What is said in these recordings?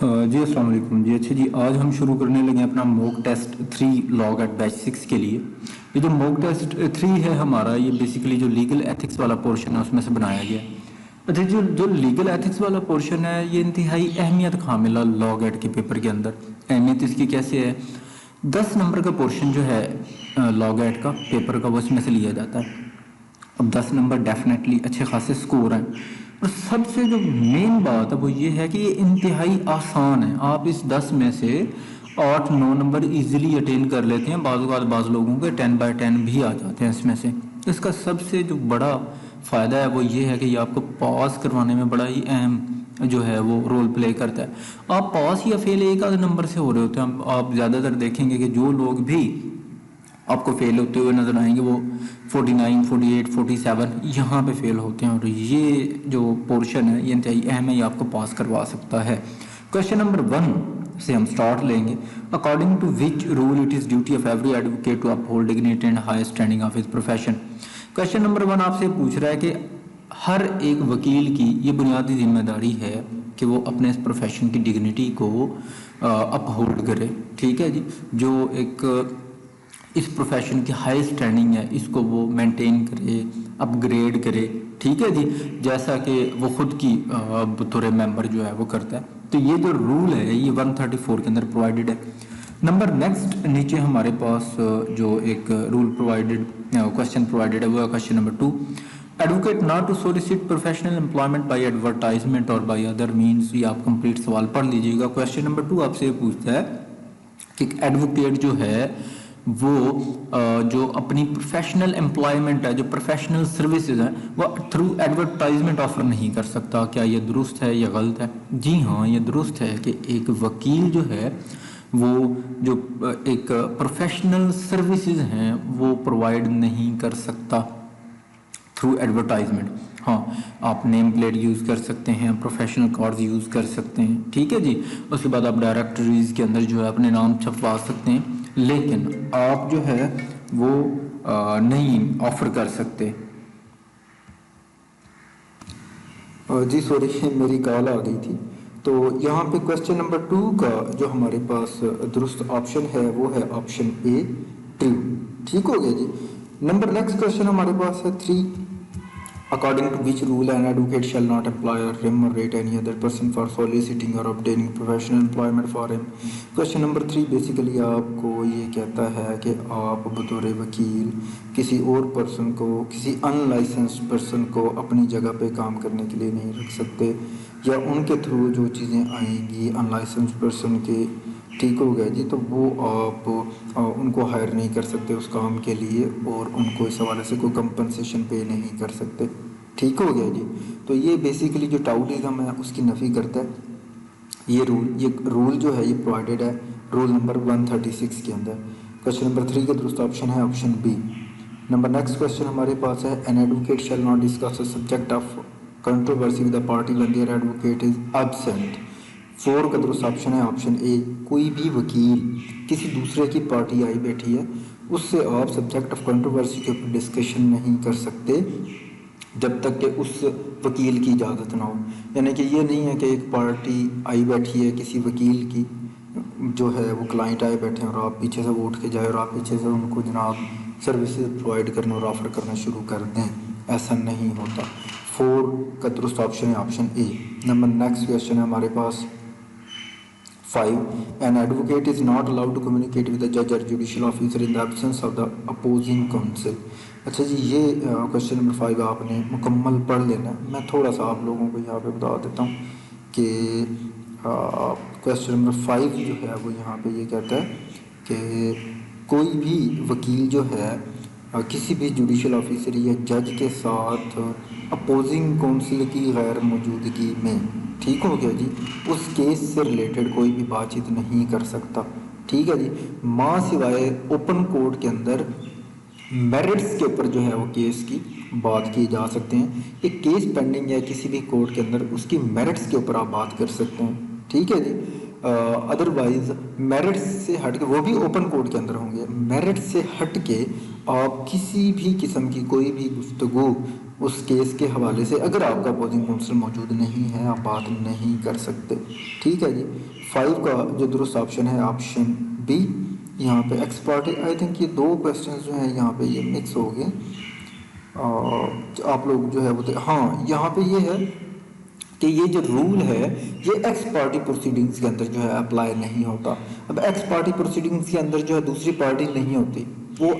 जी अस्सलाम वालेकुम जी। अच्छा जी, आज हम शुरू करने लगे अपना mock test 3 log at batch 6 के लिए। ये जो मॉक टेस्ट 3 है हमारा, ये बेसिकली जो लीगल एथिक्स वाला पोर्शन है उसमें से बनाया गया। अच्छा, जो जो लीगल एथिक्स वाला पोर्शन है ये इंतहाई अहमियत खामिला लॉग एट के पेपर के अंदर। अहमियत इसकी कैसे है? 10 नंबर का पोर्शन जो है लॉग एट का पेपर का, वो इसमें से लिया जाता है। अब 10 नंबर डेफिनेटली अच्छे खासे स्कोर हैं। और सबसे जो मेन बात है वो ये है कि ये इंतहाई आसान है। आप इस 10 में से 8-9 नंबर इजीली अटेन कर लेते हैं। बाज़ लोगों के 10/10 भी आ जाते हैं इसमें से। इसका सबसे जो बड़ा फ़ायदा है वो ये है कि ये आपको पास करवाने में बड़ा ही अहम जो है वो रोल प्ले करता है। आप पास या फेल एक आध नंबर से हो रहे होते हैं। आप ज़्यादातर देखेंगे कि जो लोग भी आपको फेल होते हुए नजर आएंगे वो 49, 48, 47 यहाँ पे फेल होते हैं। और ये जो पोर्शन है ये इंतहाई अहम है, ये आपको पास करवा सकता है। क्वेश्चन नंबर 1 से हम स्टार्ट लेंगे। According to which rule it is duty of every advocate to uphold dignity and high standing of his profession. Question number 1 आपसे पूछ रहा है कि हर एक वकील की ये बुनियादी जिम्मेदारी है कि वो अपने इस प्रोफेशन की डिग्निटी को अपहोल्ड करे। ठीक है जी, जो एक इस प्रोफेशन की हाई स्टैंडिंग है इसको वो मेंटेन करे, अपग्रेड करे। ठीक है जी, जैसा कि वो खुद की बतौर मेंबर जो है वो करता है। तो ये जो रूल है ये 134 के अंदर प्रोवाइडेड है। नंबर नेक्स्ट नीचे हमारे पास जो एक रूल प्रोवाइडेड क्वेश्चन प्रोवाइडेड है वो है question number 2। Advocate not to solicit professional employment by advertisement और बाय अदर मीन्स। ये आप कंप्लीट सवाल पढ़ लीजिएगा। क्वेश्चन नंबर 2 आपसे पूछता है कि एडवोकेट जो है वो जो अपनी प्रोफेशनल एम्प्लॉयमेंट है, जो प्रोफेशनल सर्विसेज है, वो थ्रू एडवर्टाइजमेंट ऑफर नहीं कर सकता। क्या ये दुरुस्त है या गलत है? जी हाँ, ये दुरुस्त है कि एक वकील जो है वो जो एक प्रोफेशनल सर्विसेज हैं वो प्रोवाइड नहीं कर सकता थ्रू एडवर्टाइजमेंट। हाँ, आप नेम प्लेट यूज़ कर सकते हैं, प्रोफेशनल कार्ड्स यूज़ कर सकते हैं। ठीक है जी, उसके बाद आप डायरेक्टरीज के अंदर जो है अपने नाम छपवा सकते हैं, लेकिन आप जो है वो नहीं ऑफर कर सकते। जी सॉरी, मेरी कॉल आ गई थी। तो यहाँ पे क्वेश्चन नंबर 2 का जो हमारे पास दुरुस्त ऑप्शन है वो है ऑप्शन ए, ट्रू। ठीक हो गया जी। नंबर नेक्स्ट क्वेश्चन हमारे पास है 3। According to which rule an advocate shall not employ or remunerate any other person for soliciting or obtaining professional employment for him। Question number 3 basically आपको ये कहता है कि आप बतौर वकील किसी और पर्सन को, किसी अनलाइसेंस्ड पर्सन को अपनी जगह पे काम करने के लिए नहीं रख सकते, या उनके थ्रू जो चीज़ें आएंगी अनलाइसेंस्ड पर्सन के, ठीक हो गया जी, तो वो आप उनको हायर नहीं कर सकते उस काम के लिए, और उनको इस हवाले से कोई कंपनसेशन पे नहीं कर सकते। ठीक हो गया जी। तो ये बेसिकली जो टाउटिज़म है उसकी नफ़ी करता है ये रूल जो है ये प्रोवाइडेड है रूल नंबर 136 के अंदर। क्वेश्चन नंबर 3 का दुरुस्त ऑप्शन है option B. Number next question हमारे पास है an advocate shall not discuss the subject of controversy with the party when their advocate is absent. 4 का दुरुस्त ऑप्शन है ऑप्शन ए। कोई भी वकील किसी दूसरे की पार्टी आई बैठी है उससे आप सब्जेक्ट ऑफ कंट्रोवर्सी के ऊपर डिस्कशन नहीं कर सकते जब तक कि उस वकील की इजाज़त ना हो। यानी कि ये नहीं है कि एक पार्टी आई बैठी है किसी वकील की, जो है वो क्लाइंट आए बैठे हैं और आप पीछे से वो उठ के जाए और आप पीछे से उनको जनाब सर्विसेज प्रोवाइड करना और ऑफ़र करना शुरू कर दें, ऐसा नहीं होता। 4 का दुरुस्त ऑप्शन है ऑप्शन ए। नंबर नेक्स्ट क्वेश्चन है हमारे पास 5। An advocate is not allowed to communicate with the judge or judicial officer in the absence of the opposing counsel। अच्छा जी, ये क्वेश्चन नंबर 5 आपने मुकम्मल पढ़ लेना। मैं थोड़ा सा आप लोगों को यहाँ पे बता देता हूँ कि क्वेश्चन नंबर 5 जो है वो यहाँ पे ये कहता है कि कोई भी वकील जो है किसी भी जुडिशल ऑफिसर या जज के साथ अपोजिंग काउंसिल की गैर मौजूदगी में, ठीक हो गया जी, उस केस से रिलेटेड कोई भी बातचीत नहीं कर सकता। ठीक है जी, माँ सिवाय ओपन कोर्ट के अंदर मेरिट्स के ऊपर जो है वो केस की बात की जा सकते हैं। एक केस पेंडिंग है किसी भी कोर्ट के अंदर, उसकी मेरिट्स के ऊपर आप बात कर सकते हैं। ठीक है जी। ادروائز میرٹ سے ہٹ کے، وہ بھی اوپن کورٹ کے اندر ہوں گے، میرٹ سے ہٹ کے آپ کسی بھی قسم کی کوئی بھی گفتگو اس کیس کے حوالے سے، اگر آپ کا اپوزنگ کونسل موجود نہیں ہے، آپ بات نہیں کر سکتے. ٹھیک ہے جی. 5 کا جو درست آپشن ہے آپشن بی. یہاں پہ ایکس پارٹی، آئی تھنک یہ دو کویسچنز جو ہیں یہاں پہ یہ مکس ہو گئے. آپ لوگ جو ہے وہ ہاں یہاں پہ یہ ہے کہ یہ جو رول ہے یہ ایکس پارٹی پروسیڈنگز کے اندر جو ہے اپلائی نہیں ہوتا. اب ایکس پارٹی پروسیڈنگز کے اندر جو ہے دوسری پارٹی نہیں ہوتی، وہ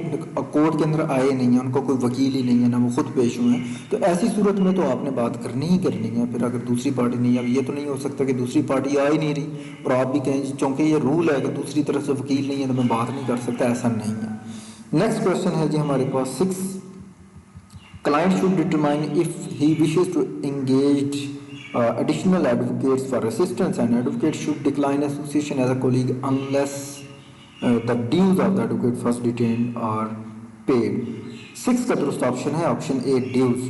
کورٹ کے اندر آئے نہیں ہیں، ان کو کوئی وکیل ہی نہیں ہے، نہ وہ خود پیش ہوئے ہیں، تو ایسی صورت میں تو آپ نے بات کرنی ہی کرنی ہے. پھر اگر دوسری پارٹی نہیں ہے، اب یہ تو نہیں ہو سکتا کہ دوسری پارٹی آ ہی نہیں رہی اور آپ بھی کہیں چونکہ یہ رول ہے کہ دوسری طرف سے وکیل نہیں ہے تو میں بات نہیں کر سکتا، ایسا نہیں ہے. نیکسٹ کویشچن ہے جی ہمارے پاس 6. Client should determine if he wishes to engage additional advocates for assistance, and advocate should decline association as a colleague unless the dues of the advocate first detained are paid. 6 کا درست option ہے option اے dues.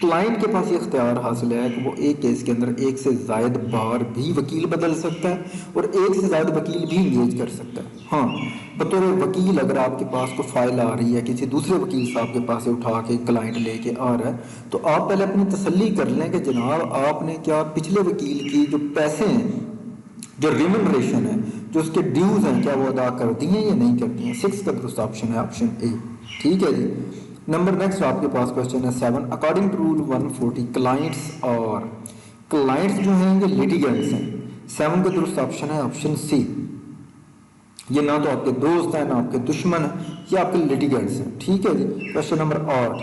Client کے پاس یہ اختیار حاصل ہے کہ وہ ایک کیس کے اندر ایک سے زائد بار بھی وکیل بدل سکتا ہے اور ایک سے زائد وکیل بھی انگیج کر سکتا ہے. ہاں بطور وکیل اگر آپ کے پاس کوئی فائل آ رہی ہے کسی دوسرے وکیل صاحب کے پاس سے اٹھا کے کلائنٹ لے کے آ رہا ہے، تو آپ پہلے اپنی تسلی کر لیں کہ جناب آپ نے کیا پچھلے وکیل کی جو پیسے ہیں، جو ریمنریشن ہے، جو اس کے ڈیوز ہیں، کیا وہ ادا کر دی ہیں یا نہیں کر دی ہیں. 6 کا درست آپشن ہے آپشن اے. ٹھیک ہے جی. نمبر نیکسٹ آپ کے پاس کوشچن ہے 7. اکارڈنگ ٹو رول 140 کلائنٹس جو ہیں یہ لیٹیگنٹس ہیں. 7 کا درست آپشن ہے آپشن سی. یہ نہ تو آپ کے دوست ہیں، نہ آپ کے دشمن ہیں، یہ آپ کے لیٹیگنٹس ہیں. ٹھیک ہے جی. Question number 8.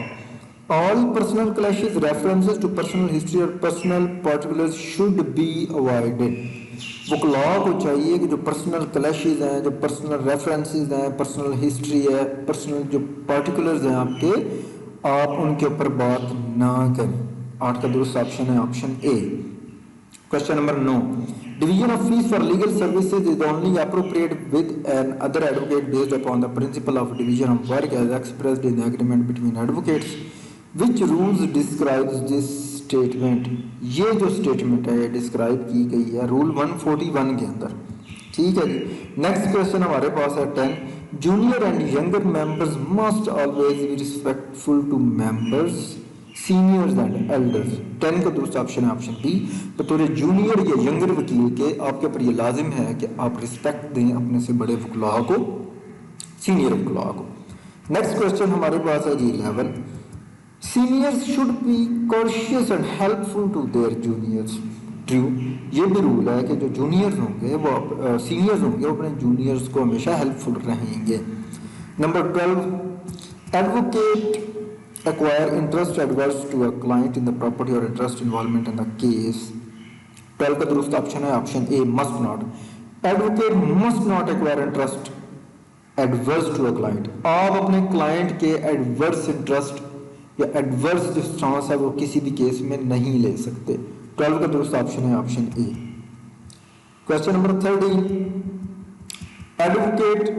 All personal clashes, references to personal history or personal particulars should be avoided. وکلاء کو چاہیے کہ جو پرسنل کلیشز ہیں، جو پرسنل ریفرنسز ہیں، پرسنل ہسٹری ہے، پرسنل جو پارٹیکولرز ہیں آپ کے، آپ ان کے اوپر بات نہ کریں. 8 کا درست آپشن ہے option A. Question number 9. Division of fees for legal services is only appropriate with an other advocate based upon the principle of division of work as expressed in the agreement between advocates. Which rules describes this statement? یہ جو statement ہے یہ describe کی گئی ہے role 141 کے اندر. ٹھیک ہے جی. نیکسٹ کوشچن ہمارے پاس ہے 10. Junior and younger members must always be respectful to members seniors and elders. 10 کا درست آپشن ہے آپشن بی. بطور جونیئر یا ینگر وکیل کے آپ کے اوپر یہ لازم ہے کہ آپ رسپیکٹ دیں اپنے سے بڑے وکلاء کو، سینئر وکلاء کو. نیکسٹ کوشچن ہمارے پاس ہے جی 11. Seniors should be cautious and helpful to their juniors. True. یہ بھی رول ہے کہ جو جونیئرز ہوں گے وہ سینئرز ہوں گے وہ اپنے جونیئرز کو ہمیشہ ہیلپ فل رہیں گے. Number 12. Advocate acquire interest adverse to a client in the property or interest involvement in the case. 12 کا درست آپشن ہے option a must not. Advocate must not acquire interest adverse to a client. آپ اپنے client کے adverse interest یا adverse جو stance ہے وہ کسی بھی کیس میں نہیں لے سکتے. 12 کا درست آپشن ہے option A. Question number 13. Advocate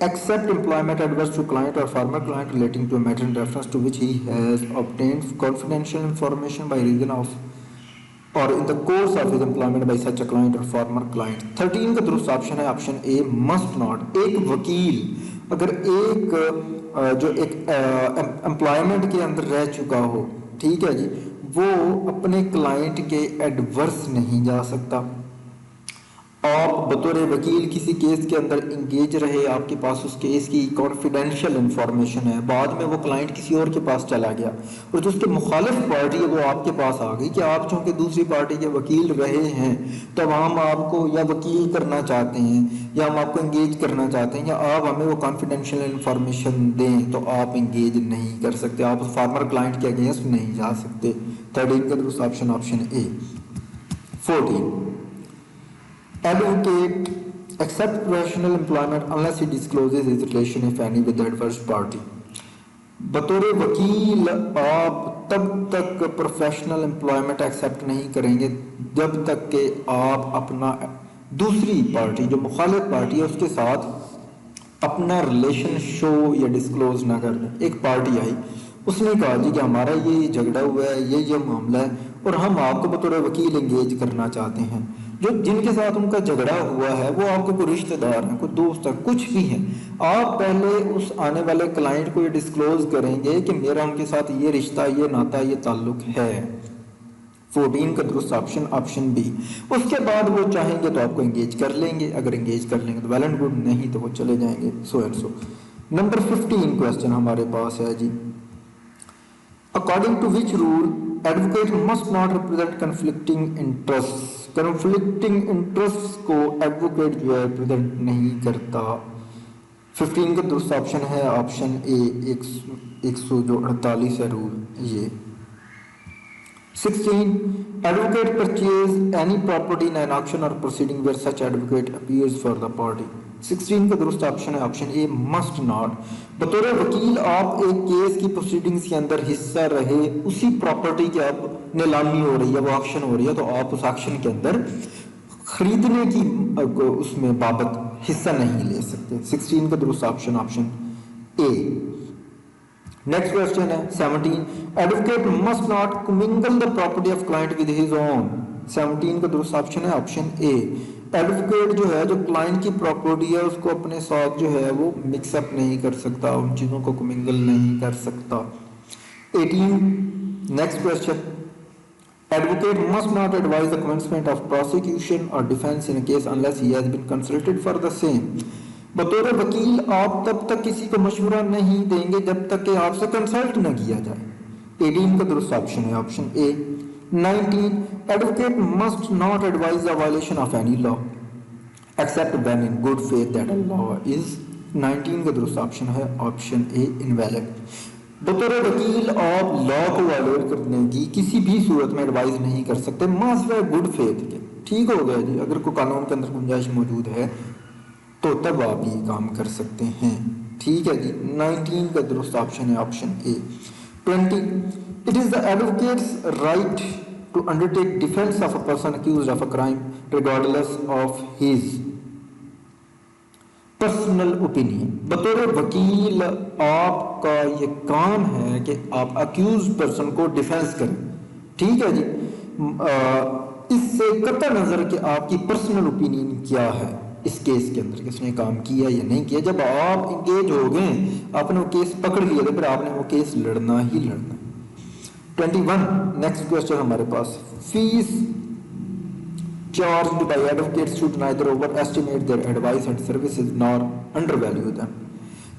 accept employment adverse to client or former client relating to a matter in reference to which he has obtained confidential information by reason of or in the course of his employment by such a client or former client. 13 کا درست option ہے option a must not. ایک وکیل اگر ایک جو ایک employment کے اندر رہ چکا ہو، ٹھیک ہے جی، وہ اپنے کلائنٹ کے ایڈورس نہیں جا سکتا. آپ بطور وکیل کسی کیس کے اندر انگیج رہے، آپ کے پاس اس کیس کی کانفیڈینشیل انفارمیشن ہے، بعد میں وہ کلائنٹ کسی اور کے پاس چلا گیا اور جو اس کے مخالف پارٹی ہے وہ آپ کے پاس آ گئی کہ آپ چونکہ دوسری پارٹی کے وکیل رہے ہیں تو ہم آپ کو یا وکیل کرنا چاہتے ہیں یا ہم آپ کو انگیج کرنا چاہتے ہیں یا آپ ہمیں وہ کانفیڈینشیل انفارمیشن دیں، تو آپ انگیج نہیں کر سکتے، آپ فارمر کلائنٹ کے اگینسٹ نہیں جا سکتے. 13 کا درست option option a. 14. Advocate accept professional employment unless he discloses his relation if any with the adverse party. بطور وکیل آپ تب تک پروفیشنل امپلائمنٹ ایکسیپٹ نہیں کریں گے جب تک کہ آپ اپنا دوسری پارٹی جو مخالف پارٹی ہے اس کے ساتھ اپنا ریلیشن شو یا ڈسکلوز نہ کر دیں. ایک پارٹی آئی، اس نے کہا جی کہ ہمارا یہ جھگڑا ہوا ہے، یہ معاملہ ہے، اور ہم آپ کو بطور وکیل انگیج کرنا چاہتے ہیں، جو جن کے ساتھ ان کا جھگڑا ہوا ہے وہ آپ کے کوئی رشتہ دار ہیں، کوئی دوست ہے، کچھ بھی ہیں، آپ پہلے اس آنے والے کلائنٹ کو یہ ڈسکلوز کریں گے کہ میرا ان کے ساتھ یہ رشتہ، یہ ناتا، یہ تعلق ہے۔ 14 کا درست آپشن آپشن بی۔ اس کے بعد وہ چاہیں گے تو آپ کو انگیج کر لیں گے، اگر انگیج کر لیں گے تو ویل اینڈ گڈ، نہیں تو وہ چلے جائیں گے so and so. Number 15 question ہمارے پاس ہے جی، according to which rule advocate must not represent conflicting interest, conflicting interest کو ایڈوکیٹ جو ہے ریپرزینٹ نہیں کرتا۔ 15 کا درست آپشن ہے آپشن اے، 148 ہے رول یہ۔ 16 advocate purchase any property in an auction or proceeding where such advocate appears for the party۔ 16 کا درست آپشن ہے آپشن اے، must not۔ بطور وکیل آپ ایک کیس کی پروسیڈنگز کے اندر حصہ رہے، اسی پراپرٹی کی اب نیلامی ہو رہی ہے، وہ آکشن ہو رہی ہے، تو آپ اس آکشن کے اندر خریدنے کی اس میں بابت حصہ نہیں لے سکتے۔ 16 کا درست option option A. Next question ہے 17 advocate must not commingle the property of client with his own. 17 کا درست آپشن ہے آپشن اے، ایڈوکیٹ جو ہے جو کلائنٹ کی پراپرٹی ہے اس کو اپنے ساتھ جو ہے وہ مکس اپ نہیں کر سکتا، ان چیزوں کو کمنگل نہیں کر سکتا۔ 18 next question advocate must not advise the commencement of prosecution اور defence in case unless he has been consulted for the same. بطور وکیل آپ تب تک کسی کو مشورہ نہیں دیں گے جب تک کہ آپ سے کنسلٹ نہ کیا جائے۔ 18 کا درست آپشن ہے option A. 19 advocate must not advise the violation of any law except when in good faith that a law is. 19 کا درست آپشن ہے آپشن اے، انویلڈ۔ بطور وکیل آپ لا کو وائلیٹ کرنے کی کسی بھی صورت میں ایڈوائز نہیں کر سکتے ماسوائے گڈ فیتھ کے۔ ٹھیک ہو گیا جی، اگر کوئی قانون کے اندر گنجائش موجود ہے تو تب آپ یہ کام کر سکتے ہیں۔ ٹھیک ہے جی، 19 کا درست آپشن ہے option A. 20 it is the advocate's right to undertake defence of a person accused of a crime regardless of his personal opinion. بطور وکیل آپ کا یہ کام ہے کہ آپ اکیوز پرسن کو ڈیفینس کریں۔ ٹھیک ہے جی، اس سے قطع نظر کہ آپ کی پرسنل اوپینین کیا ہے اس کیس کے اندر، کس نے کام کیا یا نہیں کیا، جب آپ انگیج ہو گئے، آپ نے وہ کیس پکڑ لیا تو پھر آپ نے وہ کیس لڑنا ہی لڑنا۔ 21 نیکسٹ کوسچن ہمارے پاس، face charged by advocates should neither overestimate their advice and services nor undervalue them۔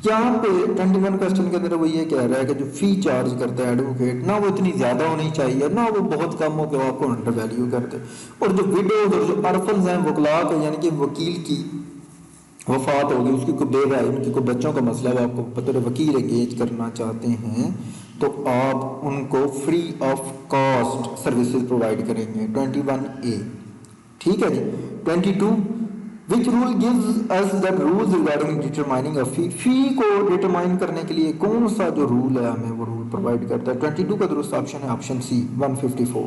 یہاں پہ 21 کوسچن کے اندر وہ یہ کہہ رہا ہے کہ جو فی چارج کرتا ہے ایڈوکیٹ، نہ وہ اتنی زیادہ ہونی چاہیے نہ وہ بہت کم ہو کہ وہ آپ کو انڈر ویلیو کر دے۔ اور جو وڈوز اور جو ارفنز ہیں وکلاء کے، یعنی کہ وکیل کی وفات ہوگی، اس کی کوئی بیوہ ہے، ان کی کوئی بچوں کا مسئلہ ہے، وہ آپ کو بطور وکیل انگیج کرنا چاہتے ہیں تو آپ ان کو free of cost services provide کریں گے۔ 21A۔ ٹھیک ہے جی۔ 22 which rule gives us that rules regarding determining a fee، فی کو ڈیٹرمائن کرنے کے لیے کون سا جو رول ہے ہمیں وہ رول پرووائڈ کرتا ہے۔ 22 کا درست آپشن ہے option C, 154۔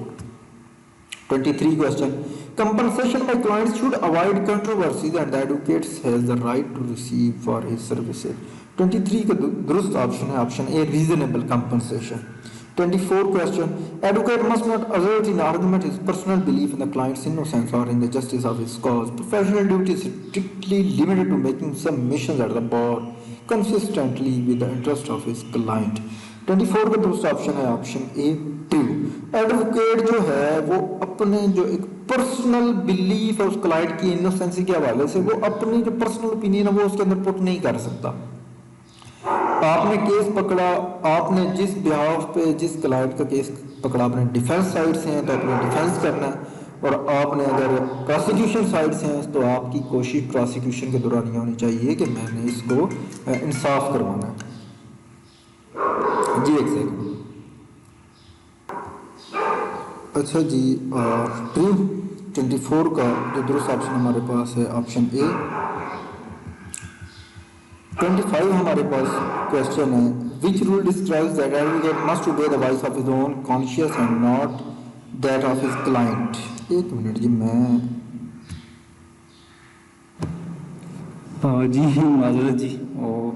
23 question compensation by clients should avoid controversies and the advocates has the right to receive for his services۔ 23 کا درست آپشن ہے option a, reasonable compensation۔ 24 question advocate must not assert in argument his personal belief in the client's innocence or in the justice of his cause। Professional duty is strictly limited to making submissions at the bar consistently with the interest of his client۔ 24 کا درست option ہے option اے، true. Advocate جو ہے وہ اپنے جو ایک personal belief ہے اس کلائنٹ کی انوسینسی کے حوالے سے، وہ اپنی جو پرسنل اوپینین ہے وہ اس کے اندر پٹ نہیں کر سکتا۔ آپ نے کیس پکڑا، آپ نے جس بہاف پہ جس کلائنٹ کا کیس پکڑا، آپ نے ڈیفینس سائڈ سے ہیں تو آپ نے ڈیفینس کرنا ہے، اور آپ نے اگر پروسیکیوشن سائڈ سے ہیں تو آپ کی کوشش پروسیکیوشن کے دوران یہ ہونی چاہیے کہ میں نے اس کو انصاف کروانا ہے۔ جی ایک سیکنڈ، اچھا جی، 24 کا جو درست آپشن ہمارے پاس ہے آپشن اے۔ 25 ہمارے پاس کوشچن ہے which rule describes that advocate must obey the voice of his own conscience and not that of his client۔ ایک منٹ جی، میں جی معذرت جی، وہ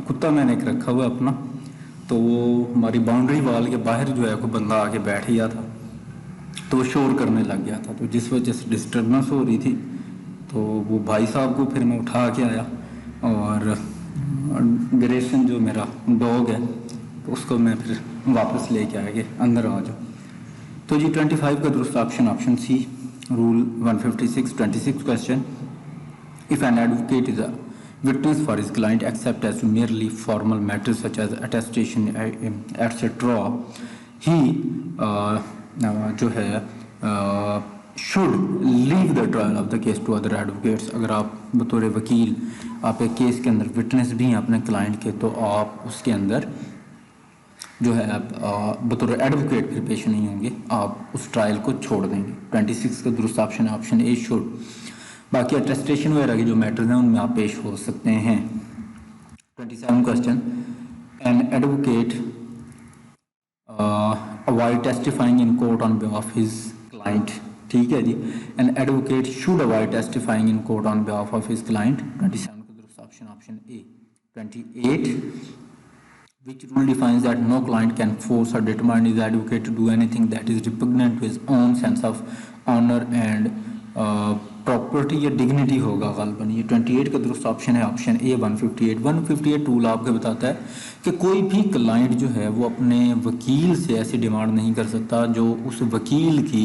کتا میں نے ایک رکھا ہوا اپنا، تو وہ ہماری باؤنڈری وال کے باہر جو ہے کوئی بندہ آ کے بیٹھ گیا تھا، तो वो शोर करने लग गया था, तो जिस वजह से डिस्टर्बेंस हो रही थी, तो वो भाई साहब को फिर मैं उठा के आया और ग्रेसन जो मेरा डॉग है तो उसको मैं फिर वापस लेके आया कि अंदर आ जाओ। तो जी 25 का दुरुस्त option option C, rule 156 26 question, if an advocate is a witness for his client except as to merely formal matters such as attestation etc. he जो है should leave the trial of the case to other advocates। अगर आप बतौर वकील आप एक case के अंदर विटनेस भी हैं अपने क्लाइंट के, तो आप उसके अंदर जो है आप बतौर एडवोकेट फिर पेश नहीं होंगे, आप उस ट्रायल को छोड़ देंगे। 26 का दुरुस्त ऑप्शन है ऑप्शन ए शुड। बाकी अटेस्टेशन वगैरह के जो मैटर्स हैं उनमें आप पेश हो सकते हैं। 27 question, an advocate avoid testifying in court on behalf of his client. ठीक है जी, an advocate should avoid testifying in court on behalf of his client. 27 का दुरुस्त option option A. 28, which rule defines that no client can force or determine his advocate to do anything that is repugnant to his own sense of honor and property या dignity होगा गालबन। ये 28 का दुरुस्त option है option ए 158। 158 rule आपको बताता है कि कोई भी क्लाइंट जो है वो अपने वकील से ऐसी डिमांड नहीं कर सकता जो उस वकील की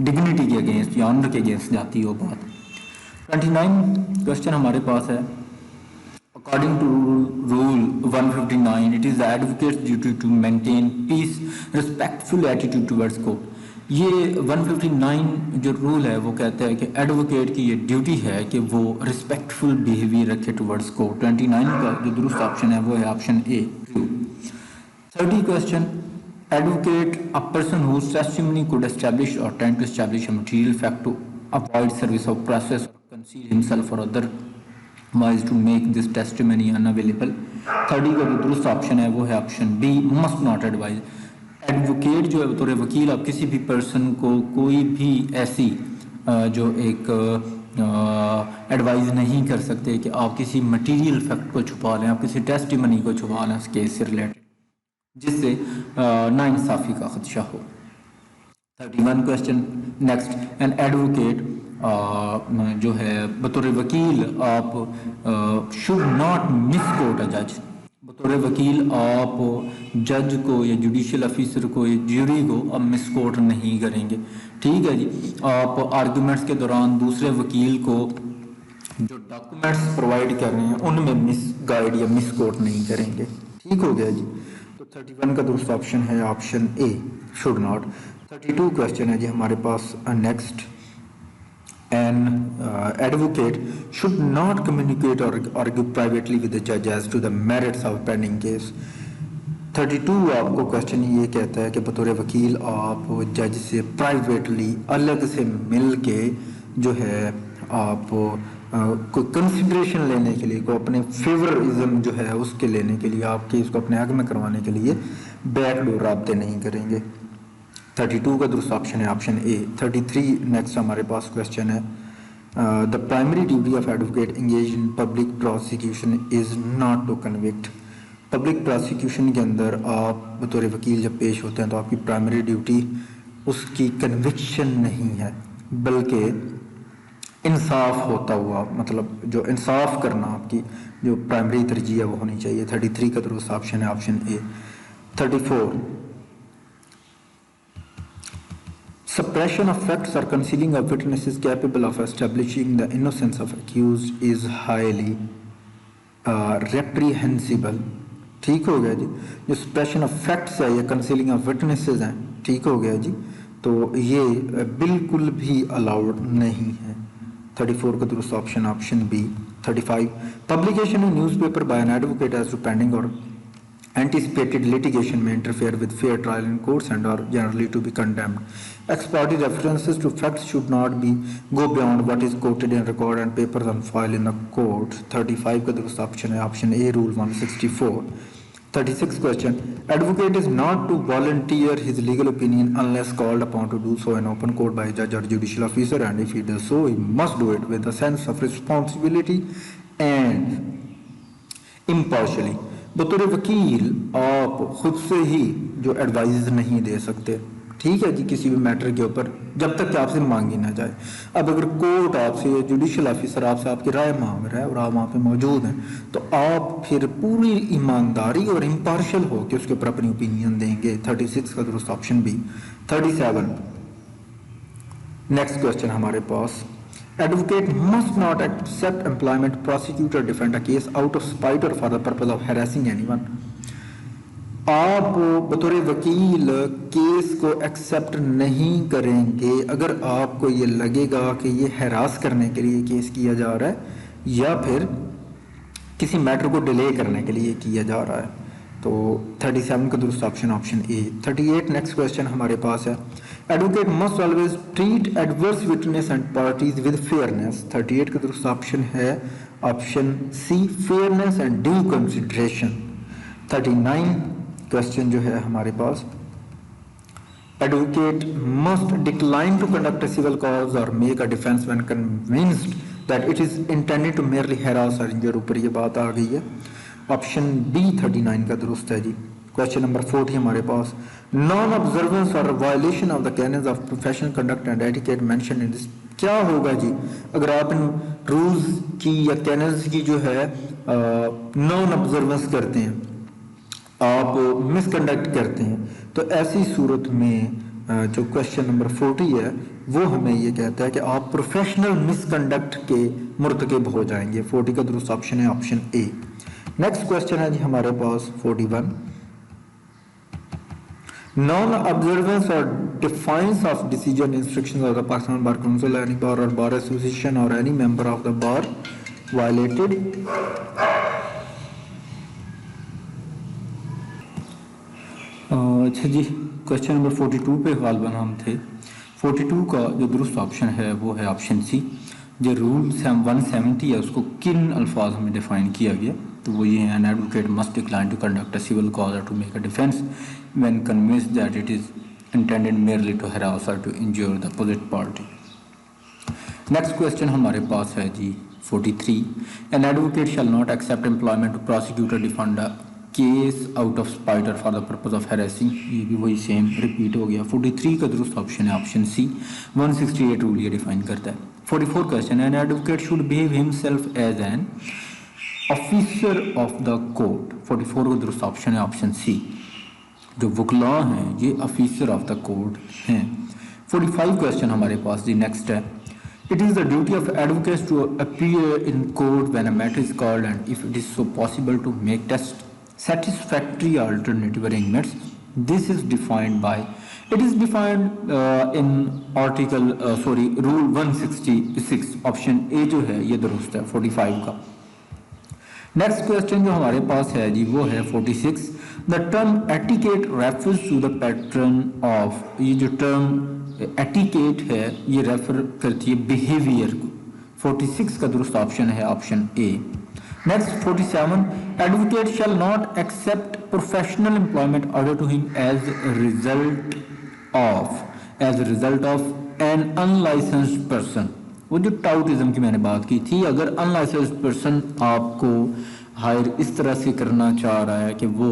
डिग्निटी के अगेंस्ट या ऑनर के अगेंस्ट जाती हो बात। 29 क्वेश्चन हमारे पास है, according to rule 159 it is the advocate's duty to maintain peace respectful attitude towards court. ये 159 जो रूल है वो कहता है कि एडवोकेट की ये ड्यूटी है कि वो रिस्पेक्टफुल बिहेवियर रखे टुवर्ड्स कोर्ट। 29 का जो दुरुस्त ऑप्शन है वो है option A. 30 question, advocate a person whose testimony could establish और tend to establish a material fact to avoid service of process और कंसील हिमसेल्फ और otherwise to make this testimony unavailable. 30 का जो दुरुस्त option है वो है option B, must not advise. Advocate जो है बतौर वकील आप किसी भी पर्सन को कोई भी ऐसी जो एक एडवाइस नहीं कर सकते कि आप किसी मटेरियल फैक्ट को छुपा लें, आप किसी टेस्टिमनी को छुपा लें उस केस से रिलेटेड, जिससे नाइंसाफ़ी का खदशा हो। 31 क्वेश्चन नेक्स्ट, एन एडवोकेट जो है बतौर वकील आप शुड नॉट मिसकोट अ जज। बतौर वकील आप जज को या जुडिशल ऑफिसर को या ज्यूरी को अब मिसकोट नहीं करेंगे। ठीक है जी, आप आर्गूमेंट्स के दौरान दूसरे वकील को जो डॉक्यूमेंट्स प्रोवाइड कर रहे हैं उनमें मिस गाइड या मिसकोट नहीं करेंगे। ठीक हो गया जी। तो 31 का दुरुस्त ऑप्शन है option A, should not. 32 question है जी हमारे पास next, an advocate should not communicate or argue privately with the judge as to the merits of pending case। 32 आपको क्वेश्चन ये कहता है कि बतौर वकील आप जज से प्राइवेटली अलग से मिल के जो है आप कोई कंसिडरेशन लेने के लिए, को अपने फेवरिज्म जो है उसके लेने के लिए, आप केस को अपने हक में करवाने के लिए बैकडोर राब्ते नहीं करेंगे। 32 का दुरुस्त ऑप्शन है ऑप्शन ए। 33 नेक्स्ट हमारे पास क्वेश्चन है, the primary duty of advocate engage in public prosecution is not to convict. Public prosecution के अंदर आप बतौर वकील जब पेश होते हैं तो आपकी प्राइमरी ड्यूटी उसकी कन्विक्शन नहीं है, बल्कि इंसाफ होता हुआ, मतलब जो इंसाफ करना आपकी जो प्राइमरी तरजीह है वो होनी चाहिए। 33 का दुरुस्त ऑप्शन है option A. 34, suppression of facts or concealing of witnesses capable of establishing the innocence of accused is highly reprehensible। ठीक हो गया जी। जो suppression of facts है या concealing of witnesses हैं, ठीक हो गया जी, तो ये बिल्कुल भी अलाउड नहीं है। 34 का दुरुस्त option option B. 35, publication in newspaper by an advocate as to pending or anticipated litigation may interfere with fair trial in courts and are generally to be condemned। Ex parte references to facts should not be go beyond what is quoted in record and papers on file in the court। 35 का दुरुस्त option है option A, rule 164। 36 question, advocate is not to volunteer his legal opinion unless called upon to do so in open court by a judge or judicial officer, and if he does so he must do it with a sense of responsibility and impartially। बतौर वकील आप खुद से ही जो advice नहीं दे सकते, ठीक है जी, किसी भी मैटर के ऊपर, जब तक कि आपसे मांगी ना जाए। अब अगर कोर्ट आपसे, जुडिशल ऑफिसर आपसे आपकी राय मांग रहा है और आप वहाँ पे मौजूद हैं, तो आप फिर पूरी ईमानदारी और इम्पार्शल हो के उसके ऊपर अपनी ओपिनियन देंगे। 36 का दुरुस्त ऑप्शन बी। 37 नेक्स्ट क्वेश्चन हमारे पास, advocate must not accept employment, prosecutor defend a case out of spite और for the purpose of harassing anyone. आप बतौर वकील केस को एक्सेप्ट नहीं करेंगे अगर आपको ये लगेगा कि ये हैरास करने के लिए केस किया जा रहा है या फिर किसी मैटर को डिले करने के लिए किया जा रहा है। तो 37 का दुरुस्त option option A. 38 next question हमारे पास है, advocate must always treat adverse witness and parties with fairness. 38 का दुरुस्त ऑप्शन है option C, fairness and due consideration. 39 question जो है हमारे पास, advocate must decline to conduct a civil cause और make a defence when convinced that it is intended to merely harass और injure. ऊपर ये बात आ गई है, ऑप्शन बी 39 का दुरुस्त है जी। क्वेश्चन नंबर 40 हमारे पास, नॉन ऑब्जर्वेंस और violation of the cannons of professional conduct and etiquette mention in this. क्या होगा जी अगर आप इन रूल्स की या कैनन्स की जो है नॉन ऑब्जर्वेंस करते हैं, आप मिसकंडक्ट करते हैं, तो ऐसी सूरत में जो क्वेश्चन नंबर 40 है वो हमें ये कहता है कि आप प्रोफेशनल मिसकंडक्ट के मुर्तकिब हो जाएंगे। 40 का दुरुस्त ऑप्शन है ऑप्शन ए। नेक्स्ट क्वेश्चन है जी हमारे पास 41, नॉन ऑब्जर्वेंस और defiance of decision instructions of the Pakistan bar council, any bar और बार एसोसिएशन और any member of the bar violated. अच्छा जी, क्वेश्चन नंबर 42 पे गालबन हम थे। 42 का जो दुरुस्त ऑप्शन है वो है ऑप्शन सी। जो रूल 170 है उसको किन अल्फाज में डिफाइन किया गया, तो वो ये है, an advocate must decline to conduct a civil cause और to make a defence when convinced that it is intended merely to harass और to injure the opposite party. Next question हमारे पास है जी 43, an advocate shall not accept employment to prosecute और defend a case out of spite और for the purpose of harassing. ये भी वही सेम रिपीट हो गया। 43 का दुरुस्त ऑप्शन है ऑप्शन सी। 168 रूल ये डिफाइन करता है। 44 question, an advocate should behave himself as an officer of the court. 44 का दुरुस्त ऑप्शन है ऑप्शन सी। जो वकला हैं ये ऑफिसर ऑफ द कोर्ट हैं। 45 क्वेश्चन हमारे पास जी नेक्स्ट है, it is the duty of advocates to appear in court when a matter is called and if it is so possible to make test satisfactory alternative arrangements. This is defined by, it is defined in article rule 166 option A जो है ये दुरुस्त है 45 का। Next question जो हमारे पास है जी वो है 46, the term etiquette refers to the pattern of, ये जो टर्म एटिकेट है ये रेफर करती है बिहेवियर को। 46 का दुरुस्त ऑप्शन है option A. Next 47, advocate shall not accept professional employment ordered to him as a result of an unlicensed person। वो जो टाउटिज्म की मैंने बात की थी, अगर अनलाइसेंस्ड पर्सन आपको हायर इस तरह से करना चाह रहा है कि वो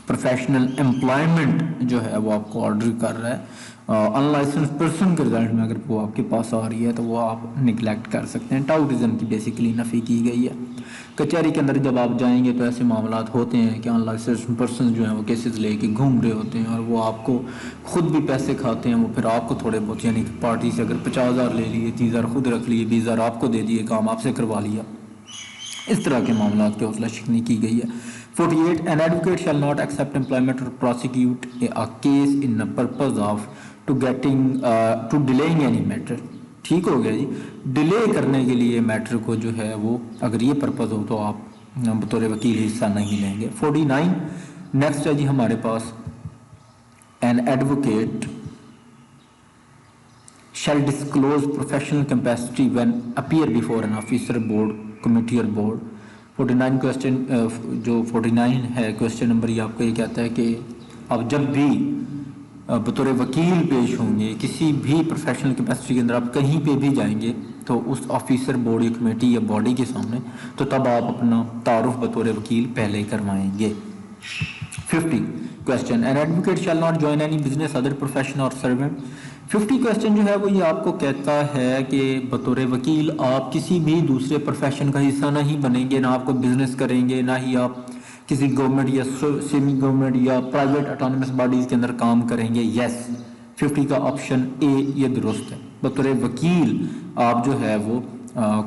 प्रोफेशनल एम्प्लॉयमेंट जो है वो आपको ऑर्डर कर रहा है, अनलाइसेंस पर्सन के रिजल्ट में अगर वो आपके पास आ रही है तो वो आप निगलेक्ट कर सकते हैं। टाउटिज्म की बेसिकली नफ़ी की गई है। कचहरी के अंदर जब आप जाएंगे तो ऐसे मामलात होते हैं कि अनलाइसेंस पर्सन जो हैं वो केसेस लेके घूम रहे होते हैं और वो आपको खुद भी पैसे खाते हैं, वो फिर आपको थोड़े बहुत, यानी कि पार्टी से अगर 50,000 ले लिए, 30,000 खुद रख लिए, 20,000 आपको दे दिए, काम आपसे करवा लिया। इस तरह के मामलात की हौसला शिकनी की गई है। 48, an advocate shall not accept employment और prosecute a case in the purpose of to delaying any matter. ठीक हो गया जी, डिले करने के लिए मैटर को जो है वो अगर ये पर्पज़ हो तो आप बतौर वकील हिस्सा नहीं लेंगे। 49 नेक्स्ट है जी हमारे पास, an advocate shall disclose professional capacity when appear before an officer board committee और बोर्ड। 49 क्वेश्चन जो 49 है क्वेश्चन नंबर ये आपको ये कहता है कि आप जब भी बतौर वकील पेश होंगे किसी भी प्रोफेशनल कैपेसिटी के अंदर, आप कहीं पे भी जाएंगे तो उस ऑफिसर बोर्ड या कमेटी या बॉडी के सामने, तो तब आप अपना तारुफ बतौर वकील पहले करवाएंगे। 50 question, an advocate shall not join any business other profession और सर्वेंट। 50 क्वेश्चन जो है वो ये आपको कहता है कि बतौर वकील आप किसी भी दूसरे प्रोफेशन का हिस्सा नहीं बनेंगे, ना आप कोई बिजनेस करेंगे, ना ही आप किसी गवर्नमेंट या सेमी गवर्नमेंट या प्राइवेट ऑटोनमस बॉडीज के अंदर काम करेंगे। यस, 50 का ऑप्शन ए ये दुरुस्त है। बतौर वकील आप जो है वो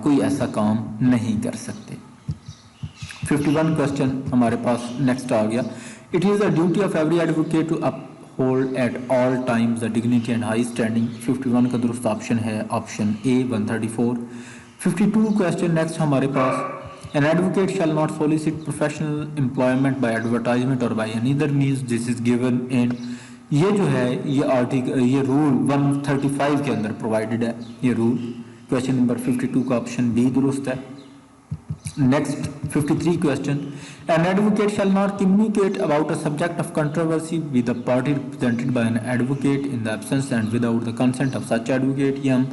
कोई ऐसा काम नहीं कर सकते। 51 क्वेश्चन हमारे पास नेक्स्ट आ गया, it is the duty of every advocate to uphold at all times the dignity and high standing. 51 का दुरुस्त ऑप्शन है ऑप्शन ए 134। 52 क्वेश्चन नेक्स्ट हमारे पास, an advocate shall not solicit professional employment by advertisement और by any other means this is given in, ये जो है ये आर्टिकल ये रूल 135 के अंदर प्रोवाइडेड है ये रूल। क्वेश्चन नंबर 52 का ऑप्शन बी दुरुस्त है। Next 53 question, an advocate shall not communicate about a subject of controversy with a party represented by an advocate in the absence and without the consent of such advocate. ये हम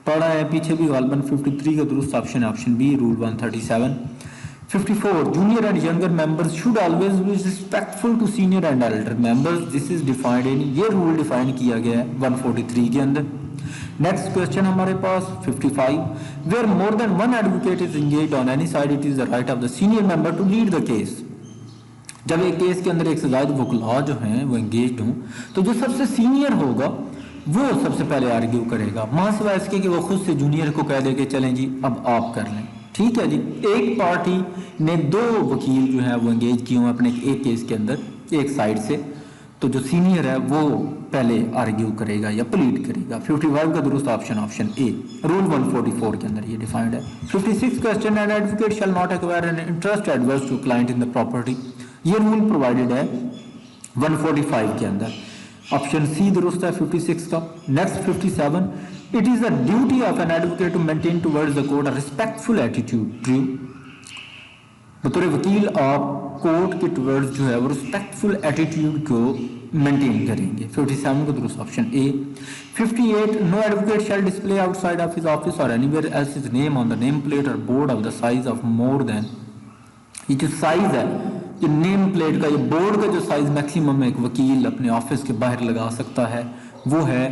पढ़ा है पीछे भी गालबन। 53 का दुरुस्त ऑप्शन है option B rule 137। 54 junior and younger members should always be respectful to senior and elder members, this is defined in, ये रूल डिफाइन किया गया है 143 के अंदर। नेक्स्ट क्वेश्चन हमारे पास 55, where more than one advocate is engaged on any side it is the right of the senior member to lead the case. जब एक केस के अंदर एक से ज्यादा वकील जो हैं वो एंगेज्ड हों तो जो सबसे सीनियर होगा वो सबसे पहले आर्ग्यू करेगा, वहां सिवाय इसके कि वो खुद से जूनियर को कह दे कि चलें जी अब आप कर लें। ठीक है जी, एक पार्टी ने दो वकील जो है वो एंगेज किए हुए अपने एक केस के अंदर एक साइड से, तो जो सीनियर है वो पहले आर्ग्यू करेगा या प्लीड करेगा। 55 का दुरुस्त ऑप्शन ऑप्शन ए रूल 144 के अंदर ये डिफाइंड है। 56 question, an advocate shall not acquire an interest adverse to client in the property, ये रूल प्रोवाइडेड है 145 के अंदर, ऑप्शन सी दुरुस्त है 56 का। Next 57, it is the duty of an advocate to maintain towards the court a respectful attitude. True, बतौर वकील आप कोर्ट के टुवर्ड्स जो है वो रिस्पेक्टफुल एटीट्यूड को मेंटेन करेंगे। 57 का दुरुस्त option A. 58, no advocate shall display outside of his office और anywhere else his name on the name plate और board of the size of more than, ये जो साइज है ये नेम प्लेट का, ये बोर्ड का जो साइज मैक्सिमम एक वकील अपने ऑफिस के बाहर लगा सकता है वो है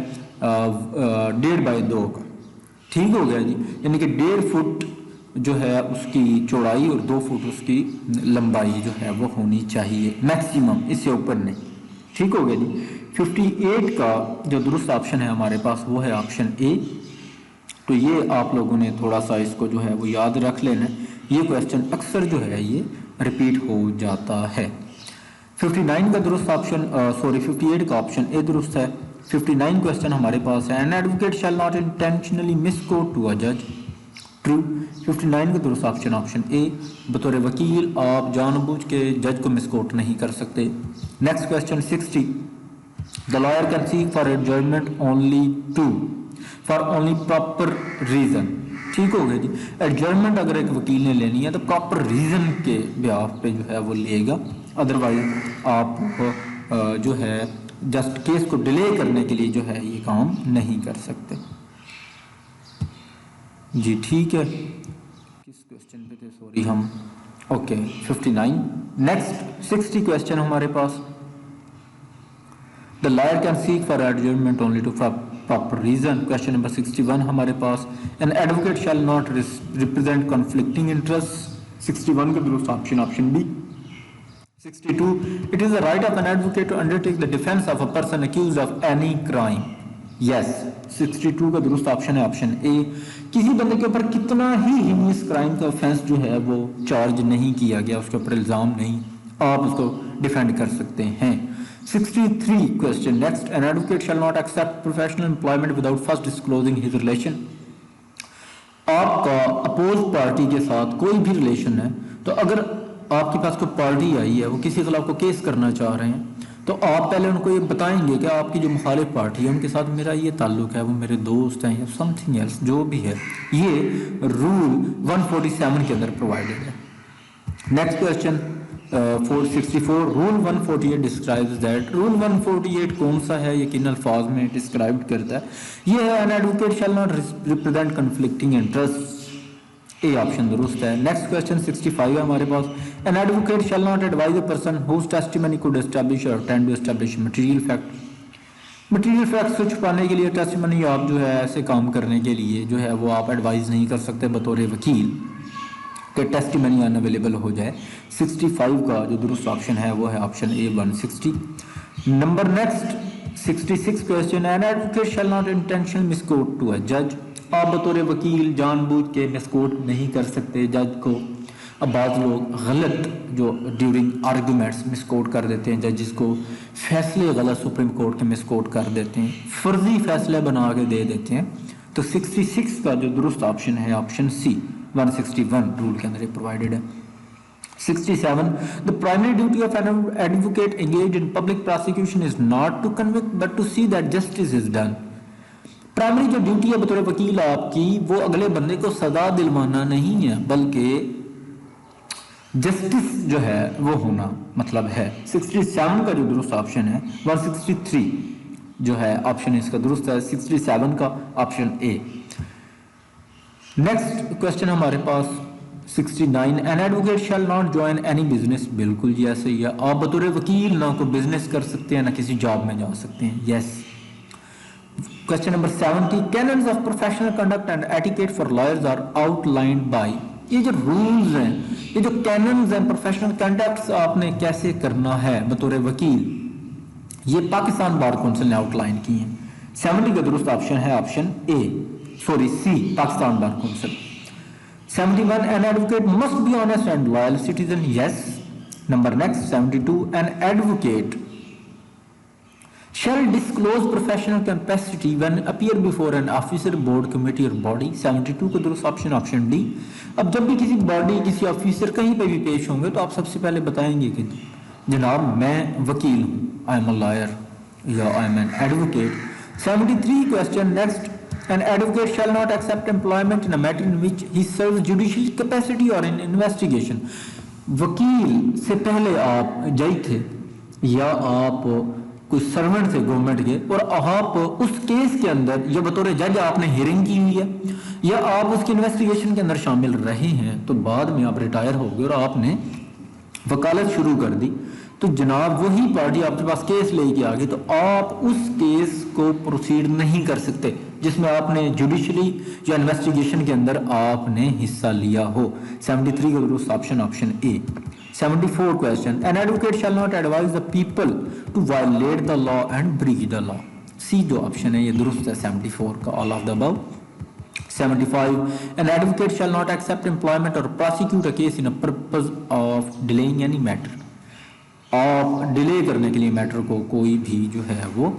1.5 बाई 2 का। ठीक हो गया जी, यानी कि 1.5 फुट जो है उसकी चौड़ाई और 2 फुट उसकी लंबाई जो है वो होनी चाहिए मैक्सिमम, इससे ऊपर नहीं। ठीक हो गया जी। 58 का जो दुरुस्त ऑप्शन है हमारे पास वो है ऑप्शन ए। तो ये आप लोगों ने थोड़ा सा इसको जो है वो याद रख लेना, ये क्वेश्चन अक्सर जो है ये रिपीट हो जाता है। 59 का दुरुस्त ऑप्शन 58 का ऑप्शन ए दुरुस्त है। 59 क्वेश्चन हमारे पास है, an advocate shall not intentionally misquote to a जज। ट्रू, 59 का दुरुस्त ऑप्शन ऑप्शन ए, बतौर वकील आप जानबूझ के जज को मिसकोट नहीं कर सकते। Next question 60, the lawyer can seek for adjournment only to for only proper reason. ठीक हो गया जी, एडजर्नमेंट अगर एक वकील ने लेनी है तो प्रॉपर रीजन के बिहाफ पे जो है वो लेगा, अदरवाइज आप जो है जस्ट केस को डिले करने के लिए जो है ये काम नहीं कर सकते जी। ठीक है, किस क्वेश्चन पे थे, सॉरी हम ओके 59। नेक्स्ट 60 क्वेश्चन हमारे पास, the lawyer can seek for adjournment only to proper reason. Question number 61 हमारे पास, an advocate shall not represent conflicting interest. 61 का दुरुस्त option option B. 62, it is the right of an advocate to undertake the defence of a person accused of any crime. Yes, 62 का दुरुस्त option है option ए। किसी बंदे के ऊपर कितना ही हीनियस क्राइम का ऑफेंस जो है वो चार्ज नहीं किया गया, उसके ऊपर इल्जाम नहीं, आप उसको डिफेंड कर सकते हैं। 63 question next, an advocate shall not accept professional employment without first disclosing his relation. आपका अपोज पार्टी के साथ कोई भी रिलेशन है, तो अगर आपके पास कोई पार्टी आई है वो किसी के खिलाफ को केस करना चाह रहे हैं, तो आप पहले उनको ये बताएंगे कि आपकी जो मुखालिफ पार्टी है उनके साथ मेरा ये ताल्लुक है, वो मेरे दोस्त हैं या समथिंग एल्स जो भी है, ये रूल 147 के अंदर प्रोवाइडेड है। Next question 464, rule 148 describes that. Rule 148 कौन सा है, ये किन अल्फाज में डिस्क्राइब करता है, ये है an advocate shall not represent conflicting interest A option दुरुस्त है। नेक्स्ट क्वेश्चन 65 है हमारे पास। An advocate shall not advise a person whose testimony could establish और tend to establish material fact. Material facts को छुपाने के लिए टेस्टिमनी आप जो है ऐसे काम करने के लिए जो है वो आप एडवाइज नहीं कर सकते बतौर वकील कि टेस्टिमनी अनअवेलेबल हो जाए। 65 का जो दुरुस्त ऑप्शन है वो है option A 160। Number next 66 question. An advocate shall not intentional misquote to a जज। आप बतौर वकील जानबूझ के मिसकोट नहीं कर सकते जज को। अब बाज़ लोग गलत जो ड्यूरिंग आर्गूमेंट्स मिसकोट कर देते हैं जजिस को, फैसले गलत सुप्रीम कोर्ट के मिसकोट कर देते हैं, फर्जी फैसले बना के दे देते हैं। तो 66 का जो दुरुस्त ऑप्शन है ऑप्शन सी 161 रूल के अंदर प्रोवाइडेड है। 67 the primary duty of an advocate engaged in public prosecution is not to convict but to see that justice is done. Primary जो ड्यूटी है बतौर वकील आपकी वो अगले बंदे को सजा दिलवाना नहीं है बल्कि जस्टिस जो है वो होना मतलब है। 67 का जो दुरुस्त ऑप्शन है 163 जो है ऑप्शन इसका दुरुस्त है। 67 का ऑप्शन ए। नेक्स्ट क्वेश्चन हमारे पास 69 N advocate shall not join any business. बिल्कुल जी ऐसे ही है। आप बतौर वकील ना कोई बिजनेस कर सकते हैं ना किसी जॉब में जा सकते हैं। Yes. Question number 70 canons of professional conduct and etiquette for lawyers are outlined by. ये जो रूल्स हैं, ये जो कैनन्स हैं प्रोफेशनल कंडक्ट्स आपने कैसे करना है बतौर वकील, ये पाकिस्तान बार काउंसिल ने आउटलाइन की हैं। 70 का दुरुस्त ऑप्शन है option A sorry C Pakistan bar Council. 71 an advocate must be honest and loyal citizen. Yes. Number next 72 an advocate shall disclose professional capacity when appear before an officer, board, committee or body। 72 को दुरुस्त option option D. अब जब भी किसी body किसी officer कहीं पे भी पेश होंगे तो आप सबसे पहले बताएंगे कि जनाब मैं वकील हूँ, आई एम अ लॉयर या I am an advocate. 73 question next an advocate shall not accept employment in a matter in which he serve judicial capacity और इन इन्वेस्टिगेशन। वकील से पहले आप जज थे या आप कोई सर्वेंट थे गवर्नमेंट के और आप उस केस के अंदर या बतौर जज आपने हियरिंग की हुई है या आप उसकी इन्वेस्टिगेशन के अंदर शामिल रहे हैं तो बाद में आप रिटायर हो गए और आपने वकालत शुरू कर दी तो जनाब वही पार्टी आपके पास केस लेके आ गई तो आप उस केस को प्रोसीड नहीं कर सकते जिसमें आपने जुडिशली या इन्वेस्टिगेशन के अंदर आपने हिस्सा लिया हो। 73 का दुरुस्त option option A. 74 question an advocate shall not advise the people to violate the law and breach the law. C जो ऑप्शन है ये दुरुस्त है 74 का all of the above. 75 an advocate shall not accept employment और prosecute a case in a purpose of delaying any matter. आप delay करने के लिए मैटर को कोई भी जो है वो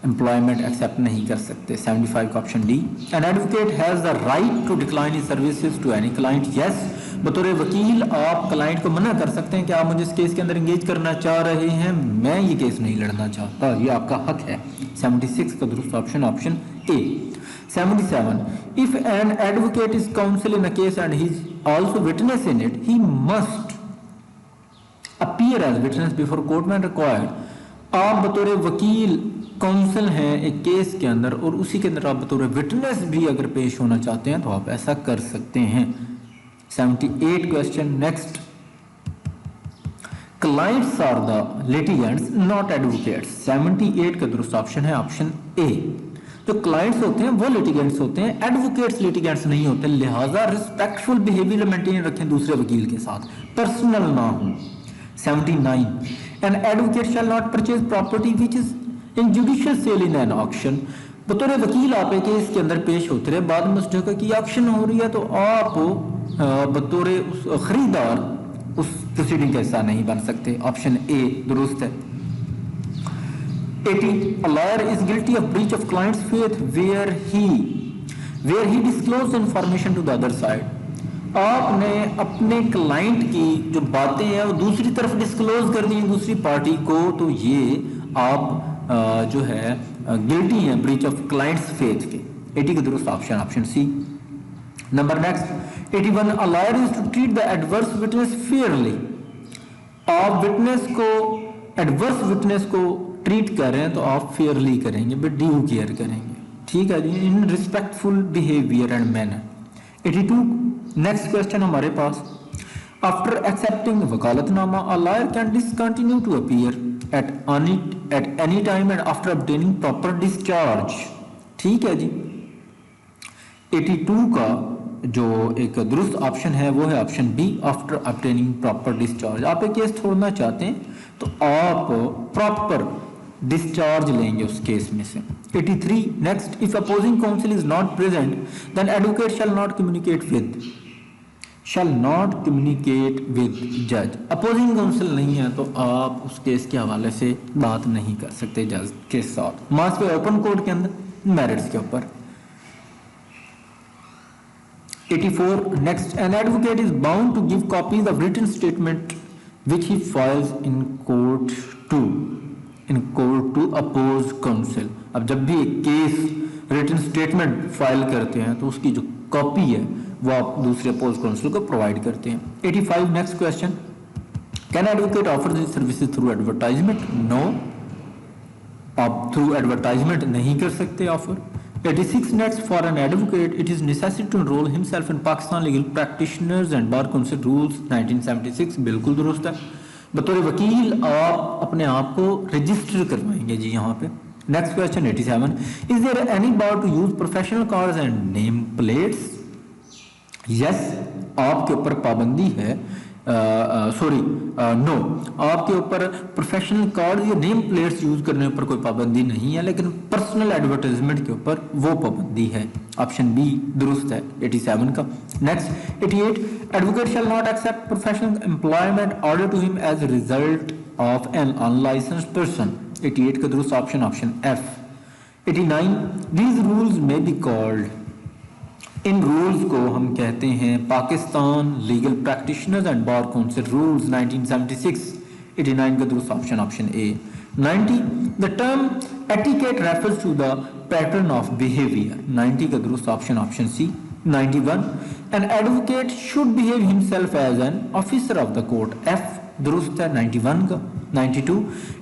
एम्प्लॉयमेंट एक्सेप्ट नहीं कर सकते। 75 का option D. An advocate has the right to decline his services to any client. Yes. बतौर वकील आप क्लाइंट को मना कर सकते हैं कि आप मुझे इस केस के अंदर एंगेज करना चाह रहे हैं, मैं ये केस नहीं लड़ना चाहता, ये आपका हक है। 76 का दुरुस्त option option A. 77 if an advocate is counsel in a case and he is also witness in it he must appear as witness before court when required. आप बतौर वकील काउंसिल हैं एक केस के अंदर और उसी के अंदर आप बतौर विटनेस भी अगर पेश होना चाहते हैं तो आप ऐसा कर सकते हैं। 78 question next clients are the litigants not advocates. 78 का दुरुस्त ऑप्शन है ऑप्शन ए। जो क्लाइंट्स होते हैं वो लिटिगेंट्स होते हैं, एडवोकेट्स लिटिगेंट्स नहीं होते, लिहाजा रिस्पेक्टफुल बिहेवियर मेंटेन रखें दूसरे वकील के साथ, पर्सनल ना हो। 79 an advocate shall not purchase property which is in judicial sale in an auction. बतौर वकील आप एक केस के अंदर पेश होते रहे, बाद में उस जगह की ऑक्शन हो रही है तो आप बतौर खरीदार उस प्रोसीडिंग का हिस्सा नहीं बन सकते। ऑप्शन ए दुरुस्त है। 80 a lawyer is guilty of breach of client's faith where he disclosed information to the other side। आपने अपने क्लाइंट की जो बातें हैं वो दूसरी तरफ डिस्क्लोज कर दी दूसरी पार्टी को, तो ये आप जो है गिल्टी है ब्रीच ऑफ क्लाइंट्स फेथ के। 80 का दुरुस्त option option C. Number next 81 a lawyer is to treat the adverse witness fairly। आप विटनेस को एडवर्स विटनेस को ट्रीट कर रहे हैं तो आप फेयरली करेंगे, बट ड्यू केयर करेंगे, ठीक है जी, in respectful behaviour and manner. 82 next question हमारे पास, after accepting vakalatnama a lawyer can discontinue to appear at any time and after obtaining proper discharge. ठीक है जी, 82 का जो एक दुरुस्त ऑप्शन है वो है option B, after obtaining proper discharge. आप एक केस छोड़ना चाहते हैं तो आप प्रॉपर डिस्चार्ज लेंगे उस केस में से। 83 next, if opposing counsel is not present then advocate shall not communicate with जज। अपोजिंग काउंसिल नहीं है तो आप उस केस के हवाले से बात नहीं कर सकते जज के साथ। मास पे ओपन कोर्ट के अंदर, मैरिट्स के ऊपर। 84 next, an advocate is bound to give copies of written statement which he files in court to oppose counsel। अब जब भी एक केस रिटन स्टेटमेंट फाइल करते हैं तो उसकी जो कॉपी है वो आप दूसरे अपोज काउंसिल को प्रोवाइड करते हैं। 85 next question, can advocate offer this services through advertisement? No, आप थ्रू एडवर्टाइजमेंट नहीं कर सकते offer. 86 next, for an advocate it is necessary to enrol himself in Pakistan legal practitioners and bar council rules 1976। बिल्कुल दुरुस्त है, बतौर वकील आप अपने आप को रजिस्टर करवाएंगे जी यहाँ पे। Next question 87, is there any bar to use professional cards and name plates? Yes, आपके ऊपर पाबंदी है, नो, आपके ऊपर प्रोफेशनल कार्ड या नेम प्लेट्स यूज करने पर कोई पाबंदी नहीं है, लेकिन पर्सनल एडवर्टाइजमेंट के ऊपर वो पाबंदी है। ऑप्शन बी दुरुस्त है 87 का। Next 88, advocate shall not accept professional employment order to him as a result of an unlicensed person. 88 का दुरुस्त ऑप्शन एफ। 89, दीज रूल्स में बी कॉल्ड, इन रूल्स को हम कहते हैं Pakistan legal practitioners and bar council rules 1976। 89 का दुरुस्त option A. 90, the term etiquette refers to the pattern of behaviour. 90 का दुरुस्त option C. 91, an advocate should behave himself as an officer of the court. F दुरुस्त है 91 का। 92,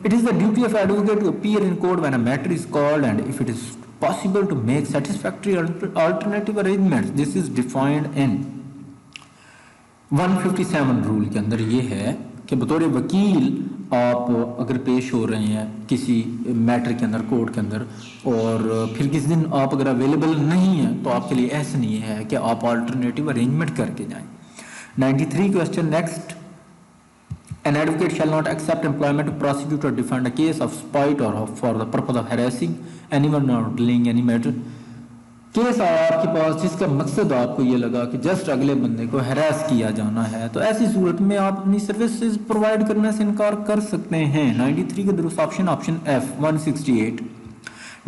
it is the duty of advocate to appear in court when a matter is called and if it is possible to make satisfactory alternative arrangements. This is defined in 157 rule के अंदर ये है कि बतौर वकील आप अगर पेश हो रहे हैं किसी मैटर के अंदर कोर्ट के अंदर और फिर किसी दिन आप अगर अवेलेबल नहीं हैं तो आपके लिए ऐसा नहीं है कि आप अल्टरनेटिव अरेंजमेंट करके जाएं। 93 question next, an advocate shall not accept employment to prosecute or defend a case of spite or for the purpose of harassing anyone or delaying any matter। Case आया आपके पास जिसका मकसद आपको ये लगा कि जस्ट अगले बंदे को हरास किया जाना है, तो ऐसी सूरत में आप अपनी सर्विसेज प्रोवाइड करने से इनकार कर सकते हैं। 93 का दुरुस्त option F. 168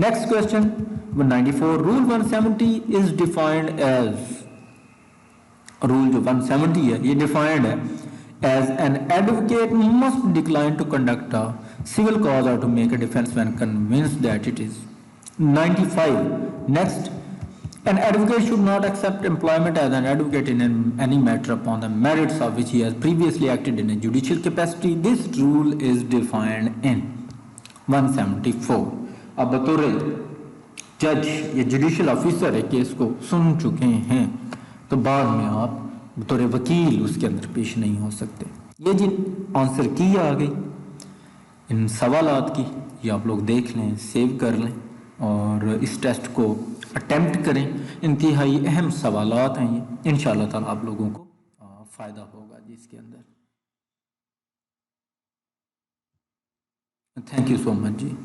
next question 194, rule 170 is defined as, rule जो 170 है ये डिफाइंड है as an advocate must decline to conduct a civil cause or to make a defense when convinced that it is 95 next, an advocate should not accept employment as an advocate in any matter upon the merits of which he has previously acted in a judicial capacity. This rule is defined in 174। अब बतौर जज या judicial officer है case को सुन चुके हैं तो बाद में आप बतौर वकील उसके अंदर पेश नहीं हो सकते। ये जिन आंसर की आ गई इन सवालात की, ये आप लोग देख लें, सेव कर लें और इस टेस्ट को अटेम्प्ट करें। इंतहाई अहम सवालात हैं ये, इंशाअल्लाह ताला आप लोगों को फ़ायदा होगा जी इसके अंदर। Thank you so much ji.